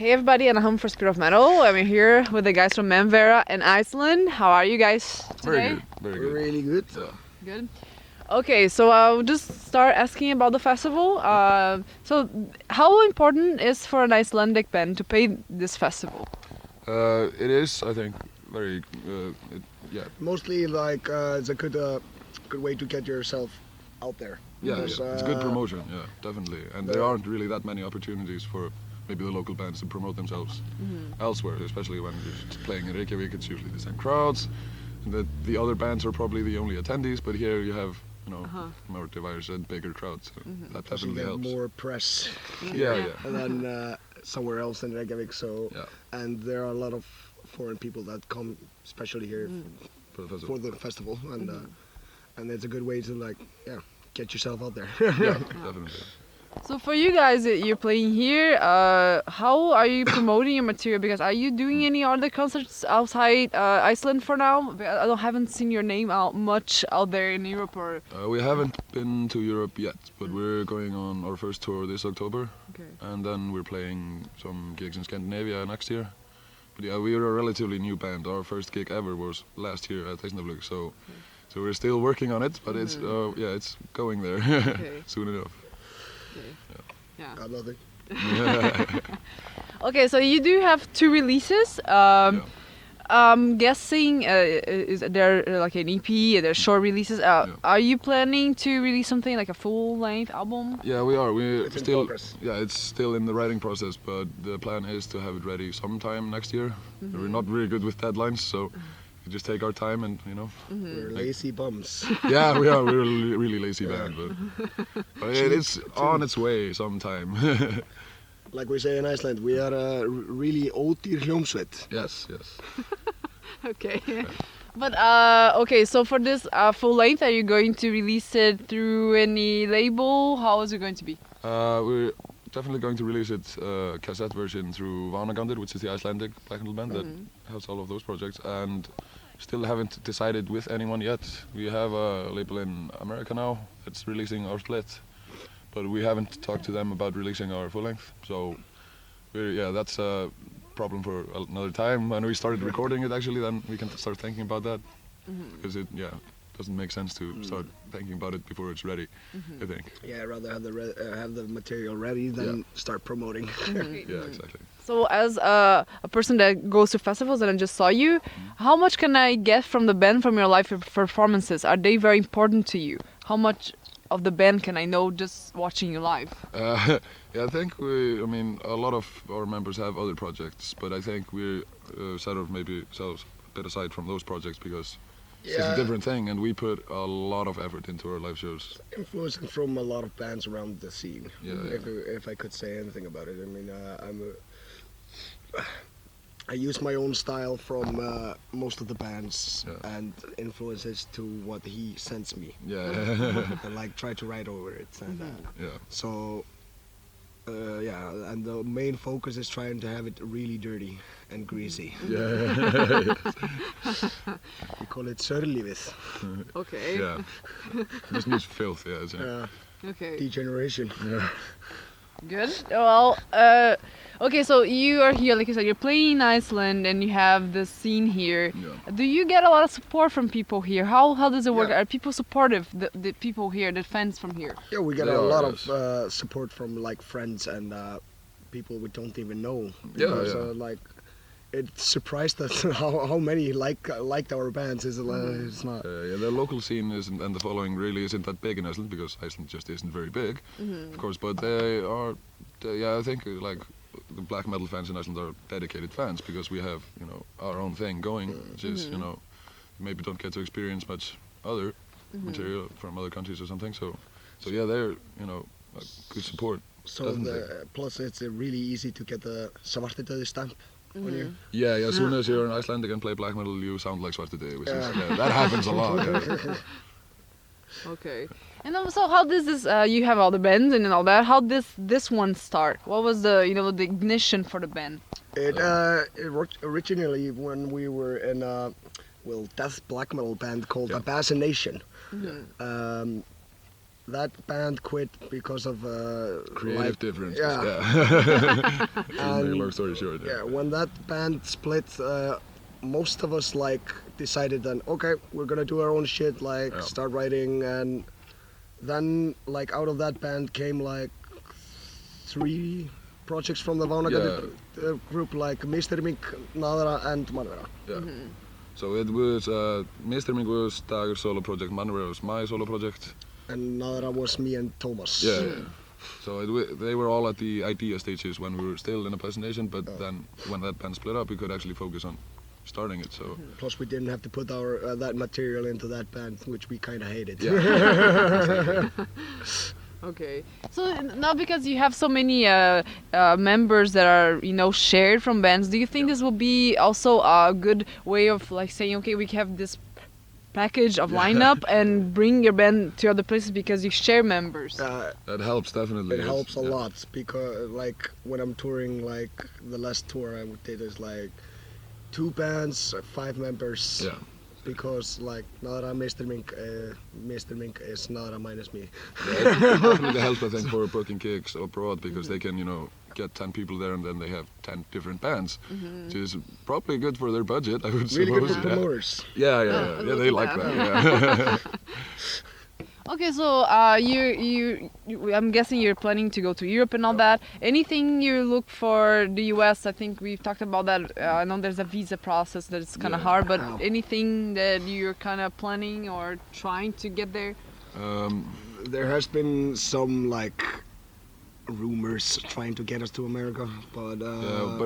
Hey everybody, and I'm for Spirit of Metal. I'm here with the guys from MANNVEIRA in Iceland. How are you guys today? Very good. Really good. Yeah. Good. Okay, so I'll just start asking about the festival. So how important is for an Icelandic band to play this festival? It is, I think, very. Yeah. Mostly like it's a good way to get yourself out there. Yeah, Because, it's good promotion. Yeah, definitely. And there aren't really that many opportunities for maybe the local bands to promote themselves elsewhere, especially when you're playing in Reykjavik. It's usually the same crowds, and the other bands are probably the only attendees. But here you have, more diverse and bigger crowds. So that Plus you definitely get helps. more press Yeah. and then somewhere else in Reykjavik. So and there are a lot of foreign people that come, especially here for the festival, and it's a good way to get yourself out there. Yeah, definitely. So for you guys, you're playing here. How are you promoting your material? Because are you doing any other concerts outside Iceland for now? I haven't seen your name out much out there in Europe or. We haven't been to Europe yet, but we're going on our first tour this October, and then we're playing some gigs in Scandinavia next year. But yeah, we are a relatively new band. Our first gig ever was last year at Eistnaflug, so we're still working on it, but it's it's going there soon enough. Yeah. Got nothing. Okay, so you do have 2 releases. I'm guessing is there like an EP? There short releases. Are you planning to release something like a full-length album? Yeah, we are. We're It's in still. progress. Yeah, it's still in the writing process, but the plan is to have it ready sometime next year. We're not really good with deadlines, so we just take our time and We're lazy bums. Yeah, we are. We're a really lazy band, but it's on its way sometime. Like we say in Iceland, we are a really ódýr hljómsveit. Yes. Okay. But okay, so for this full length, are you going to release it through any label? How is it going to be? We're definitely going to release it cassette version through Vanagandir, which is the Icelandic black metal band that has all of those projects, and still haven't decided with anyone yet. We have a label in America now that's releasing our split, but we haven't talked to them about releasing our full length. So that's a problem for another time. When we started recording it, actually, then we can start thinking about that, because it doesn't make sense to start thinking about it before it's ready. I think. Yeah, I'd rather have the material ready than start promoting. Yeah, exactly. So as a person that goes to festivals and I just saw you, how much can I get from the band from your live performances? Are they very important to you? How much of the band can I know just watching you live? I think a lot of our members have other projects, but I think we're sort of maybe selves a bit aside from those projects because it's a different thing, and we put a lot of effort into our live shows. Influenced from a lot of bands around the scene. Yeah. If I could say anything about it, I mean, I use my own style from most of the bands and influences to what he sends me. Yeah. And try to write over it. And, Yeah. So, and the main focus is trying to have it really dirty and greasy. Yeah. We call it sörlífið. Okay. Yeah. This needs filth. Yeah. Okay. Degeneration. Yeah. Good. Well, okay, so you are here, like you said, you're playing in Iceland and you have the scene here. Yeah. Do you get a lot of support from people here? How does it work? Yeah. Are people supportive, the people here, the fans from here? Yeah, we get They a are, lot yes. of support from friends and people we don't even know. Yeah. So it surprised us how many liked our bands. It's not. The local scene and the following really isn't that big in Iceland because Iceland just isn't very big, of course. But I think the black metal fans in Iceland are dedicated fans because we have our own thing going, which is you maybe don't get to experience much other material from other countries or something. So they're a good support. So plus it's really easy to get the svartidauði stamp on you. Yeah. As soon as you're an Icelandic and play black metal, you sound like Svartidauði, which is that happens a lot. Yeah. Okay. And so how does this, you have all the bands and all that, how does this one start? What was the the ignition for the band? It worked originally when we were in a death black metal band called Nation. that band quit because of Creative differences. yeah. Make a And long story short. yeah, when that band split, most of us like decided then, okay, we're gonna do our own shit, like start writing, and then like out of that band came like 3 projects from the Vauna group, like Mr. Mink, Nadra, and MANNVEIRA. Yeah. So it was Mr. Mink was Dagur's solo project, MANNVEIRA was my solo project. And Nadra was me and Thomas. Yeah. So they were all at the idea stages when we were still in a presentation, but then when that band split up, we could actually focus on starting it. So plus we didn't have to put our that material into that band, which we kind of hated. yeah. Okay. So now, because you have so many members that are, you know, shared from bands, do you think this will be also a good way of like saying, okay, we have this package of lineup and bring your band to other places because you share members? That helps definitely. It helps a lot, because like when I'm touring, like the last tour I did is like 2 bands, 5 members. Yeah. Because like Nadra, Mr. Mink is Nadra minus me. Yeah, it definitely helps, I think, for booking gigs abroad, because they can, you know, get 10 people there and then they have 10 different bands, which is probably good for their budget, I would Really suppose. good for promoters. Yeah, they like that. Yeah. Okay, so I'm guessing you're planning to go to Europe and all that. Anything you look for the US? I think we've talked about that. I know there's a visa process that is kind of hard, but anything that you're kind of planning or trying to get there? There has been some like rumors trying to get us to America, but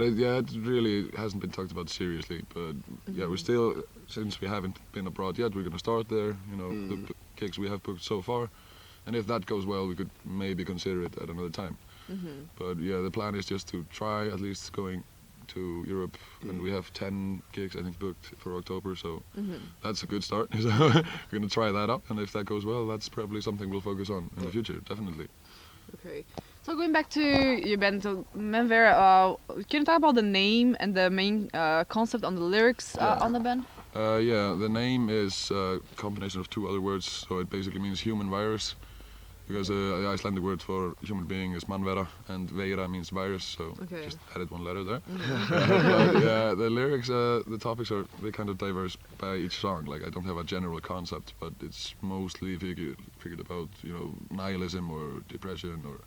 it really hasn't been talked about seriously. But yeah, we're still, since we haven't been abroad yet, we're gonna start there. You know, the gigs we have booked so far, and if that goes well, we could maybe consider it at another time. But yeah, the plan is just to try at least going to Europe, and we have 10 gigs I think booked for October, so that's a good start. So we're gonna try that out, and if that goes well, that's probably something we'll focus on in the future, definitely. Okay. So going back to your band, so MANNVEIRA, can you talk about the name and the main concept on the lyrics on the band? Yeah, the name is a combination of 2 other words, so it basically means human virus, because the Icelandic word for human being is mannvera, and veira means virus, so just added 1 letter there. But yeah, the lyrics, the topics they kind of diverse by each song. Like, I don't have a general concept, but it's mostly figured about, you know, nihilism or depression or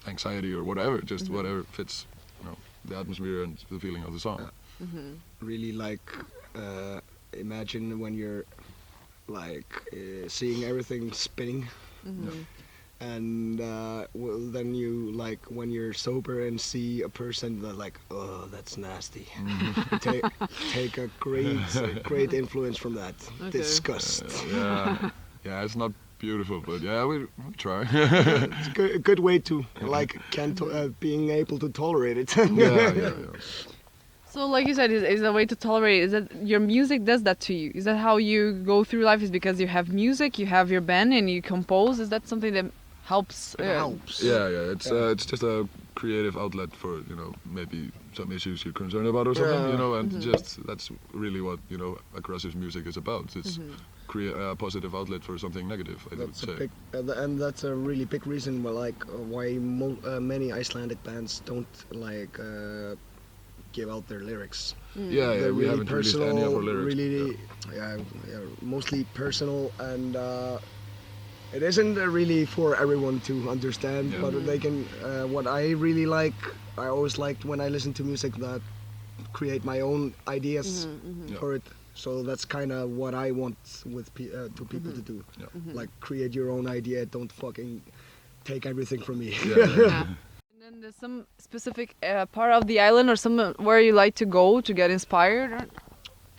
anxiety or whatever, just whatever fits, you know, the atmosphere and the feeling of the song. really like imagine when you're like seeing everything spinning, and well, then you like when you're sober and see a person that like, oh, that's nasty. Take a great influence from that. Disgust. Yeah, it's not beautiful, but yeah, we'll try. It's a good way to like being able to tolerate it. Yeah. So like you said, is a way to tolerate. Is that your music does that to you? Is that how you go through life? Is because you have music, you have your band, and you compose? Is that something that helps? It helps. Yeah. It's just a creative outlet for, you know, maybe some issues you're concerned about or something, you know, and just that's really what, you know, aggressive music is about. It's create a positive outlet for something negative, I would say. And that's a really big reason why many Icelandic bands don't like give out their lyrics. Yeah, They're we really haven't released personal, any of our lyrics. really, mostly personal, and it isn't really for everyone to understand. But they can. What I really like, I always liked when I listen to music that create my own ideas for it. So that's kind of what I want with to people to do. Like create your own idea. Don't fucking take everything from me. And then there's some specific part of the island or where you like to go to get inspired? Or?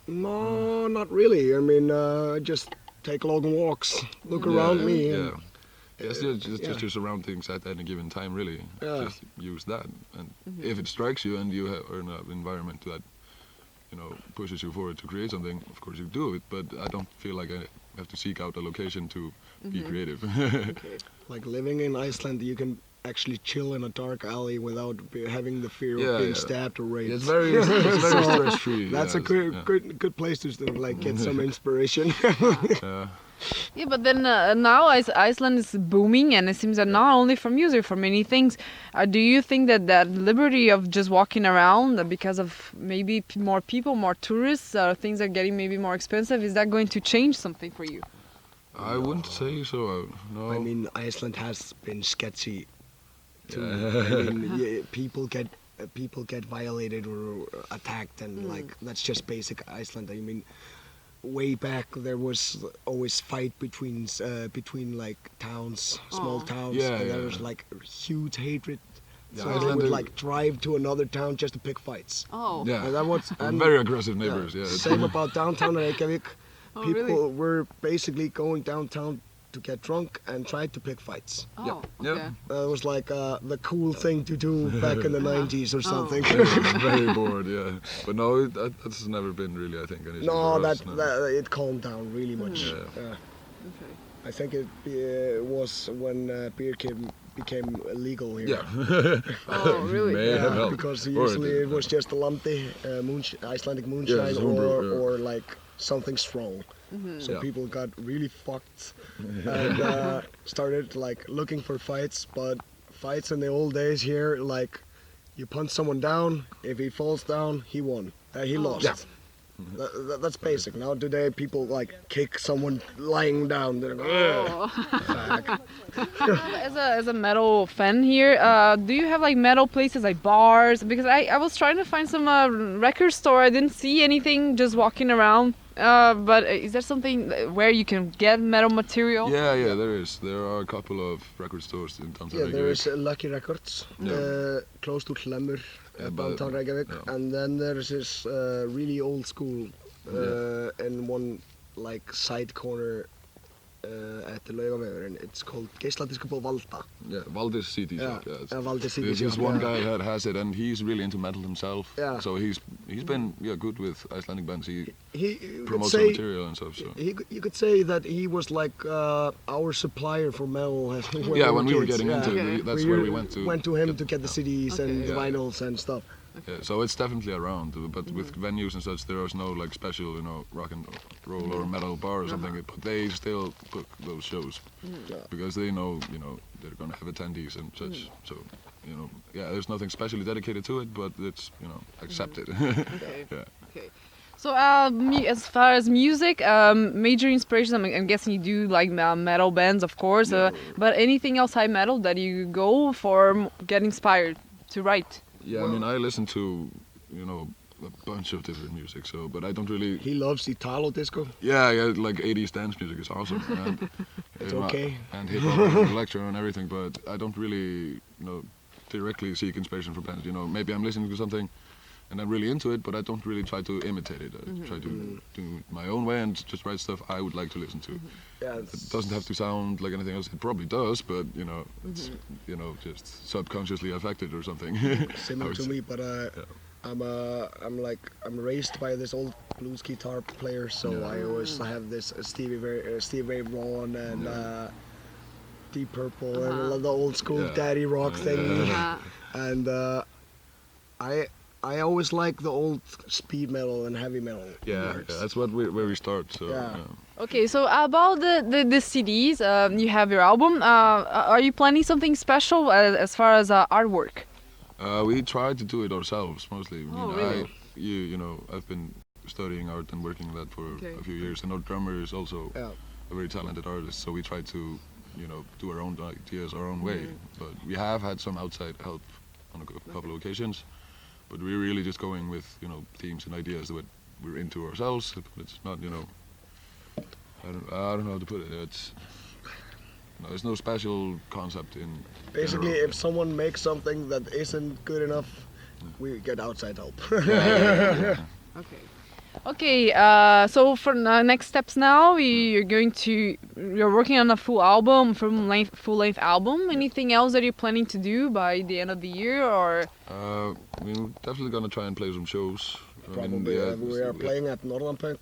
No, not really. I mean, just take long walks, look around me. And, just your surroundings at any given time, really. Just use that, and if it strikes you and you are in an environment that, you know, pushes you forward to create something, of course you do it. But I don't feel like I have to seek out a location to be creative. Like living in Iceland, you can actually chill in a dark alley without having the fear of being stabbed or raped. It's very stress-free. That's a good place to like get some inspiration. Yeah, but then now Iceland is booming, and it seems that not only for music, for many things. Do you think that that liberty of just walking around, because of maybe more people, more tourists, things are getting maybe more expensive, is that going to change something for you? I wouldn't say so. No. I mean, Iceland has been sketchy too. Yeah. I mean, yeah, people get violated or attacked, and like that's just basic Iceland. I mean, way back there was always fight between like towns, small towns, Yeah, and there yeah. was like huge hatred. Yeah, So they Iceland would is- like drive to another town just to pick fights. Oh. Yeah. And that was and Very aggressive neighbors. Yeah. it's- same about downtown Reykjavik. Oh, People really? were basically going downtown to get drunk and try to pick fights. Oh, Yeah. okay. It was like the cool thing to do back in the 90s or something. Very bored. Yeah. But no, that's never been really. I think an issue No, for us, that it calmed down really much. Yeah. Okay. I think it was when beer became illegal here. Yeah. Oh, really? May have Yeah, helped. because Or usually did, it was just a Lampi, Icelandic moonshine, homebrew, yeah. or like something strong. So Yeah. people got really fucked and started like looking for fights. But fights in the old days here, like you punch someone down, if he falls down, he won. He lost. Yeah. That's basic. Now today, people like kick someone lying down. They're like, "Ugh." Fuck. As a metal fan here, do you have like metal places like bars? Because I was trying to find some record store. I didn't see anything just walking around. But is there something where you can get metal material? Yeah, there is. There are a couple of record stores in downtown Yeah, there Reykjavik. is Lucky Records, Yeah. close to Hlemmur, Yeah, but- downtown Reykjavik, yeah. and then there's this really old school in one like side corner at the Laugavegur, and it's called Geisladiskupó Valda. Yeah, Valdis CD Yeah, shop. Yeah, it's- Valda CD There's this shop, one yeah. guy that has it, and he's really into metal himself. Yeah. So he's been good with Icelandic bands. He You could promotes their say material and stuff. So you could say that he was like our supplier for metal. yeah, when we were kids, getting into Okay. it, that's where we went to. Went to him to get the CDs and Okay. the Yeah. vinyls and stuff. Yeah, so it's definitely around, but with venues and such, there is no like special, rock and roll or metal bar or something. But they still book those shows because they know, they're gonna have attendees and such. So, yeah, there's nothing specially dedicated to it, but it's, accepted. Okay. Yeah. Okay. So, as far as music, major inspirations, I'm guessing you do like metal bands, of course, but anything outside metal that you go for get inspired to write? Yeah, I mean, I listen to, a bunch of different music, but I don't really. He loves Italo disco. Yeah, like 80s dance music is awesome. And, It's okay. And hip hop and electro and everything, but I don't really, directly seek inspiration from bands. Maybe I'm listening to something and I'm really into it, but I don't really try to imitate it. I try to do it my own way and just write stuff I would like to listen to. Yeah, It doesn't have to sound like anything else. It probably does, but it's just subconsciously affected or something. similar to me, but I'm raised by this old blues guitar player, so I always have this Stevie Ray Vaughan and Deep Purple and the old school Yeah. daddy rock thing, and I always like the old speed metal and heavy metal. Yeah, parts. that's where we start. So Yeah. Okay, so about the CDs, you have your album. Are you planning something special as far as artwork? We try to do it ourselves mostly. Oh, really? I've been studying art and working on that for Okay. a few years, and our drummer is also Yeah. a very talented artist. So we try to, do our own ideas our own way. But we have had some outside help on a couple of occasions. But we're really just going with themes and ideas that we're into ourselves. But it's not I don't know how to put it. There's no special concept in. Basically, general. if someone makes something that isn't good enough, we get outside help. Yeah. Okay. Okay, so for next steps now, you're working on a full length album. Anything else that you're planning to do by the end of the year, or? We're definitely gonna try and play some shows. Probably we are playing at Norðanpunk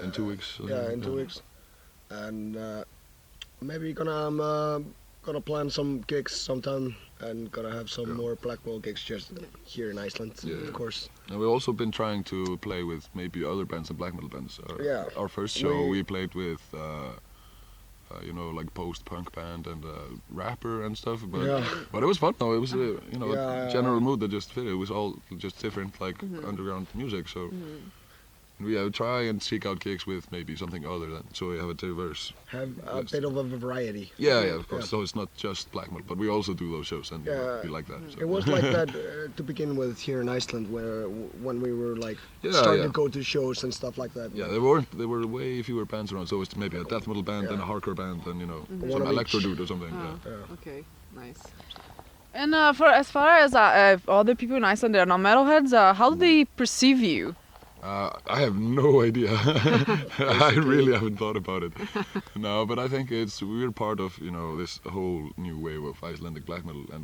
in 2 weeks. Yeah, in 2 weeks, and maybe gonna plan some gigs sometime, and gonna have some more Blackpool gigs just here in Iceland, Yeah. of course. And we've also been trying to play with maybe other bands and black metal bands. Yeah. Our first show We- we played with you know, like post-punk band and rapper and stuff. But Yeah. but it was fun though. It was you know, Yeah, a general mood that just fit. It was all just different like underground music. So we try and seek out gigs with maybe something other than, so we have a diverse. Have a Yes. bit of a variety. Yeah, of course. Yeah. So it's not just black metal, but we also do those shows, and you know, we like that. So. It was like that to begin with here in Iceland, where when we were like Yeah, starting yeah. to go to shows and stuff like that. Yeah, there were way fewer bands around. So it's maybe a death metal band and a hardcore band, and you know, One some of electro each. dude or something. Oh. Yeah. Okay, nice. And for as far as other people in Iceland that are not metalheads, how do they perceive you? I have no idea. I really haven't thought about it. No, but I think we're part of, you know, this whole new wave of Icelandic black metal, and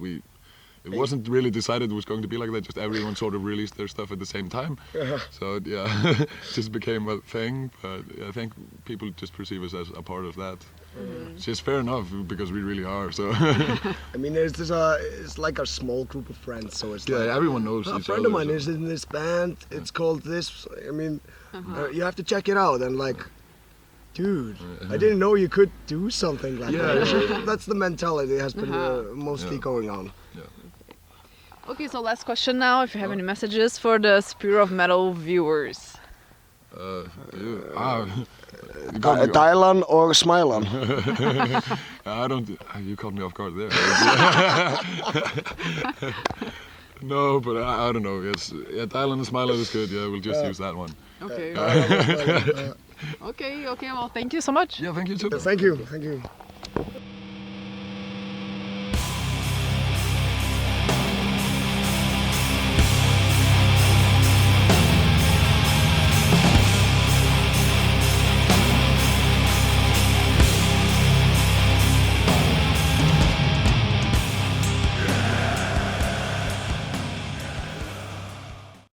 it wasn't really decided it was going to be like that. Just everyone sort of released their stuff at the same time. So yeah, it just became a thing. But I think people just perceive us as a part of that. It's just fair enough because we really are. So I mean, it's like a small group of friends, so it's yeah, like everyone knows a each friend other. of mine so- is in this band. It's called this. I mean, you have to check it out. And like, dude, I didn't know you could do something like Yeah, that. yeah. That's the mentality that has been mostly Yeah. going on. Okay, so last question now. If you have any messages for the Spear of Metal viewers. You got me off- Dylan or Smilan? I don't. You caught me off guard there. No, but I don't know. Yes, yeah, Thailand and Smiland is good. Yeah, we'll just use that one. Okay. Okay. Well, thank you so much. Yeah, thank you too. Thank you.